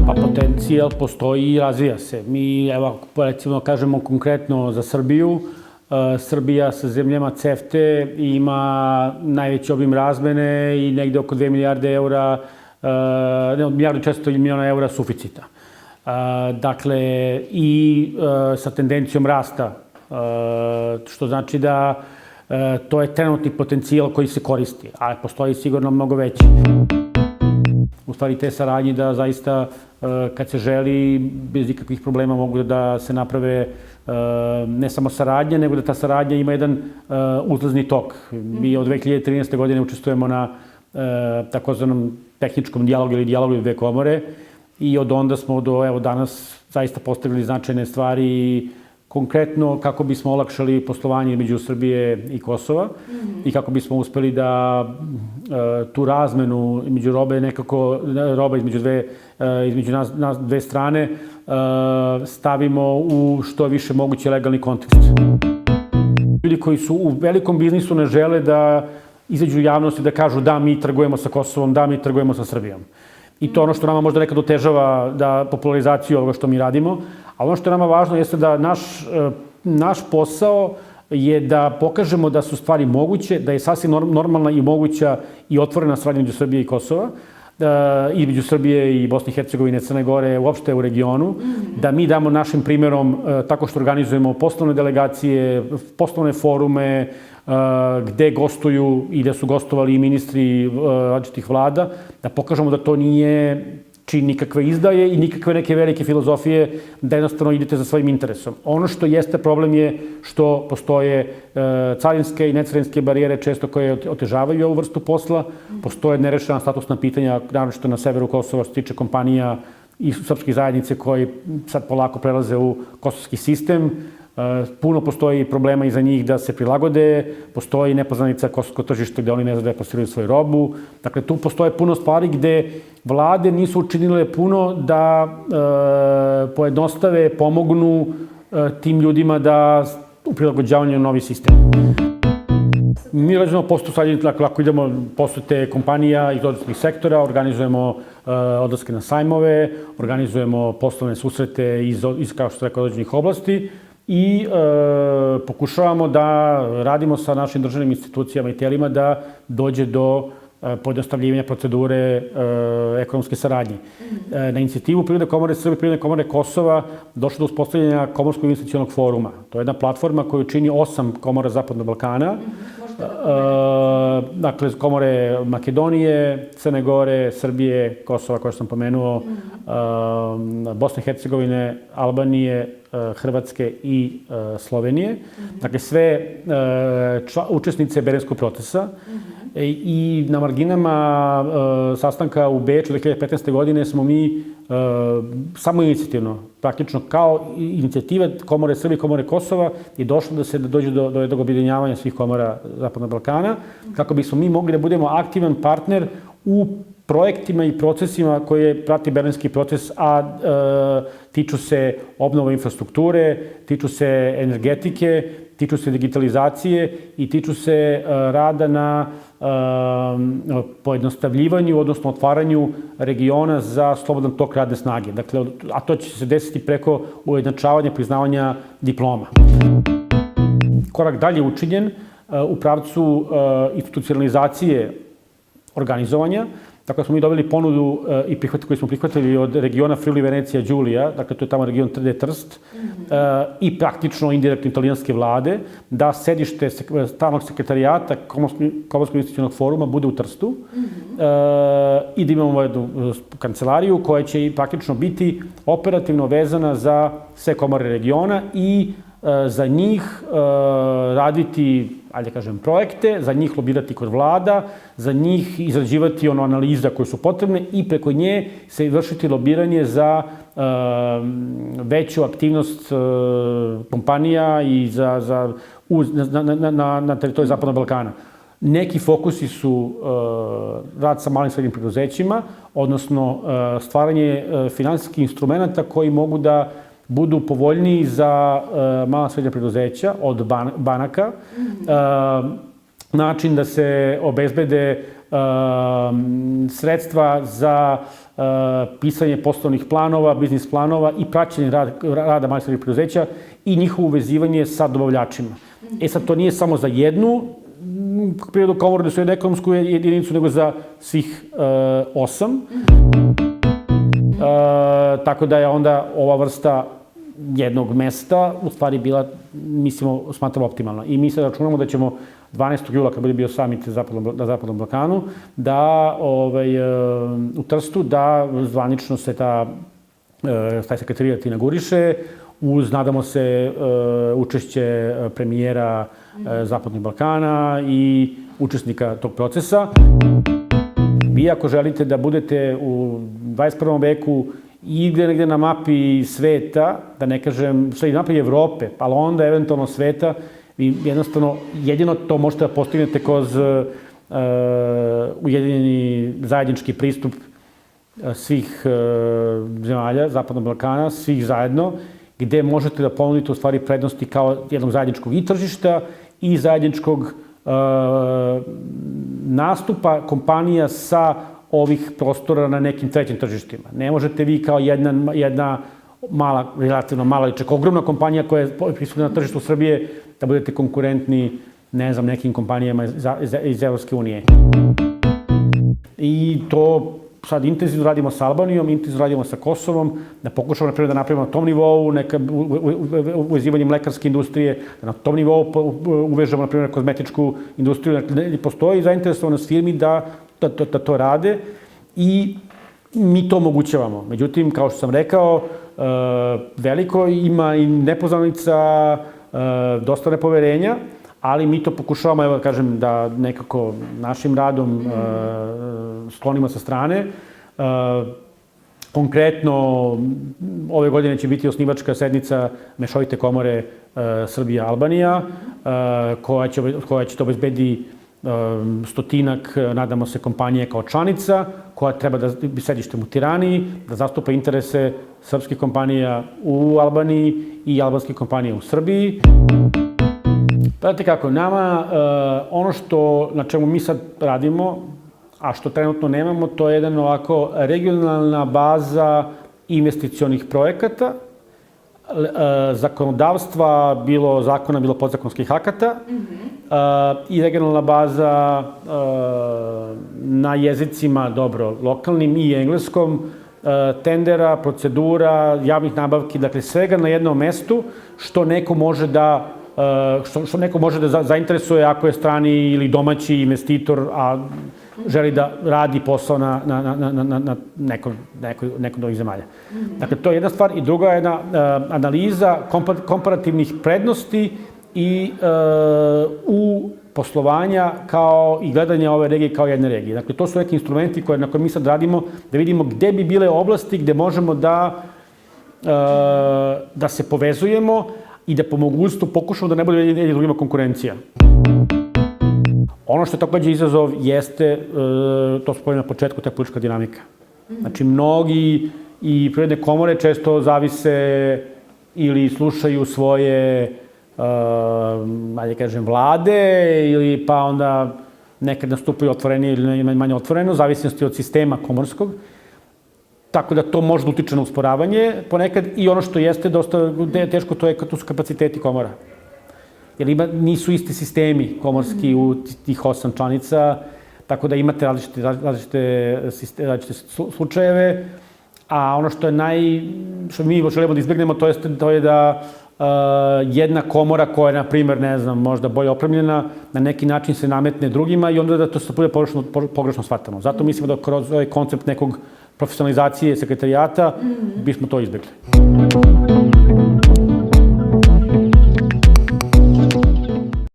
Pa potencijal postoji i razvija se. Mi, evo, recimo, kažemo konkretno za Srbiju, Srbija sa zemljama CEFTA ima najveći obim razmene i negde oko 2 milijarde eura, ne, od 1.400 miliona eura suficita. Dakle, i sa tendencijom rasta, što znači da to je trenutni potencijal koji se koristi, a postoji sigurno mnogo veći. U stvari te saradnje da zaista kad se želi bez ikakvih problema mogu da se naprave ne samo saradnja, nego da ta saradnja ima jedan uzlazni tok. Mi od 2013. godine učestvujemo na takozvanom tehničkom dijalogu ili dijalogu dve komore i od onda smo do evo danas zaista postavili značajne stvari i konkretno kako bismo olakšali poslovanje između Srbije i Kosova i kako bismo uspeli da tu razmenu između robe nekako, roba između nas dve strane stavimo u što više moguće legalni kontekst. Ljudi koji su u velikom biznisu ne žele da izađu u javnosti da kažu da mi trgujemo sa Kosovom, da mi trgujemo sa Srbijom. I to ono što nama možda nekad otežava da popularizaciju ovoga što mi radimo. A ono što je nama važno jeste da naš posao je da pokažemo da su stvari moguće, da je sasvim normalna i moguća i otvorena saradnja među Srbije i Kosova, i među Srbije i Bosne i Hercegovine, Crne Gore, uopšte u regionu, da mi damo našim primjerom tako što organizujemo poslovne delegacije, poslovne forume, gde gostuju i da su gostovali i ministri različitih vlada, da pokažemo da to nije čin nikakve izdaje i nikakve neke velike filozofije, da jednostavno idete za svojim interesom. Ono što jeste problem je što postoje carinske i necarinske barijere često koje otežavaju ovu vrstu posla, postoje nerešena statusna pitanja, naročito na severu Kosova, što se tiče kompanija i srpskih zajednice koji sad polako prelaze u kosovski sistem. Puno postoji problema i za njih da se prilagode, postoji nepoznanica kosovsko tržište gde oni ne znaju da plasiraju svoju robu. Dakle, tu postoje puno stvari gde vlade nisu učinile puno da pojednostave, pomognu tim ljudima da u prilagođavanju na novi sistem. Mi rađemo posao sad, ako idemo posete kompanija iz određenih sektora, organizujemo odlaske na sajmove, organizujemo poslovne susrete iz kao što se rekao, određenih oblasti, i pokušavamo da radimo sa našim državnim institucijama i telima da dođe do pojednostavljivanja procedure ekonomske saradnje. Na inicijativu Privredne komore Srbije i Privredne komore Kosova došlo do uspostavljanja Komorskog investicionog foruma. To je jedna platforma koju čini 8 komora Zapadnog Balkana. Dakle, komore Makedonije, Crne Gore, Srbije, Kosova, koje sam pomenuo, Bosne i Hercegovine, Albanije, Hrvatske i Slovenije. Dakle, sve učesnice Berlinskog procesa. I na marginama sastanka u Beču 2015. godine smo mi samo inicijativno, praktično kao inicijativa Komore Srbije i Komore Kosova je došlo da se dođe do jednog objedinjavanja svih komora Zapadnog Balkana, kako bismo mi mogli da budemo aktivan partner u projektima i procesima koje prati Berlinski proces, a tiču se obnove infrastrukture, tiču se energetike, tiču se digitalizacije i tiču se rada na pojednostavljivanju, odnosno otvaranju regiona za slobodan tok radne snage. Dakle, a to će se desiti preko ujednačavanja, priznavanja diploma. Korak dalje učinjen u pravcu institucionalizacije organizovanja. Dakle, smo mi dobili ponudu koju smo prihvatili od regiona Friuli Venecija Đulija, dakle, to je tamo region Trst, i praktično indirektno italijanske vlade, da sedište stalnog sekretarijata Komorskog investicionog foruma bude u Trstu i da imamo jednu kancelariju koja će praktično biti operativno vezana za sve komore regiona i za njih raditi, ajde kažem, projekte, za njih lobirati kod vlada, za njih izrađivati analiza koje su potrebne i preko nje se vršiti lobiranje za veću aktivnost kompanija i na teritoriji Zapadnog Balkana. Neki fokusi su rad sa malim i srednjim preduzećima, odnosno stvaranje finansijskih instrumenta koji mogu da budu povoljniji za mala srednja preduzeća od banaka, način da se obezbede sredstva za pisanje poslovnih planova, biznis planova i praćenje rada malih i srednjih preduzeća i njihovo uvezivanje sa dobavljačima. Sad, to nije samo za jednu privrednu komoru, jednu ekonomsku jedinicu, nego za svih 8. Tako da je onda ova vrsta jednog mesta u stvari bila, mislimo, smatramo optimalna. I mi sad računamo da ćemo 12. jula, kad bude bio summit na Zapadnom Balkanu, da u Trstu, da zvanično se taj sekretarijat inauguriše, nadamo se, učešće premijera Zapadnog Balkana i učesnika tog procesa. Vi ako želite da budete u 21. veku igde negde na mapi sveta, da ne kažem, sve i napravi Evrope, ali onda eventualno sveta, vi jednostavno jedino to možete da postignete kroz ujedinjeni zajednički pristup svih zemalja Zapadnog Balkana, svih zajedno, gde možete da ponudite u stvari prednosti kao jednog zajedničkog i tržišta i zajedničkog nastupa kompanija sa ovih prostora na nekim trećim tržištima. Ne možete vi kao jedna mala, relativno mala ili čak ogromna kompanija koja je prisutna na tržištu Srbije da budete konkurentni, ne znam, nekim kompanijama iz Evropske unije. I to sad intenzivno radimo sa Albanijom, intenzivno radimo sa Kosovom, da pokušamo, na primjer, da napravimo na tom nivou uvezivanje mlekarske industrije, da na tom nivou uvežemo, na primjer, kozmetičku industriju. Dakle, postoji zainteresovanost firmi da to rade i mi to omogućavamo. Međutim, kao što sam rekao, veliko ima i nepoznanica, dosta nepoverenja, ali mi to pokušavamo, evo da kažem, da nekako našim radom sklonimo sa strane. Konkretno, ove godine će biti osnivačka sednica Mešovite komore Srbija-Albanija, koja će to obezbedi stotinak, nadamo se, kompanije kao članica, koja treba da bi sedištem u Tirani, da zastupa interese srpskih kompanija u Albaniji i albanskih kompanija u Srbiji. Znate kako, nama ono na čemu mi sad radimo, a što trenutno nemamo, to je jedan ovako regionalna baza investicionih projekata, zakonodavstva, bilo zakona, bilo podzakonskih akata, i regionalna baza na jezicima, dobro, lokalnim i engleskom, tendera, procedura, javnih nabavki, dakle svega na jednom mestu što neko može da zainteresuje ako je strani ili domaći investitor, a želi da radi posao na nekoj novih zemalja. Dakle, to je jedna stvar. I druga je jedna analiza komparativnih prednosti i u poslovanja kao i gledanja ove regije kao jedne regije. Dakle, to su neki instrumenti na koje mi sad radimo, da vidimo gde bi bile oblasti gde možemo da se povezujemo i da po mogućstvu pokušamo da ne bude jedni drugima konkurencija. Ono što je takođe izazov jeste, to smo na početku, ta politička dinamika. Znači, mnogi i privredne komore često zavise ili slušaju svoje, ajde kažem, vlade, ili pa onda nekad nastupaju otvorenije ili manje otvoreno, zavisnosti od sistema komorskog. Tako da to može da utiče na usporavanje ponekad i ono što jeste dosta teško, to su kapaciteti komora. Jer nisu isti sistemi komorski u tih 8 članica, tako da imate različite slučajeve, a ono što mi želimo da izbjegnemo, to je da jedna komora koja je, na primjer, ne znam, možda bolje opremljena, na neki način se nametne drugima i onda da to se bude pogrešno shvatano. Zato mislimo da kroz ovaj koncept nekog profesionalizacije sekretarijata bismo to izbjegli.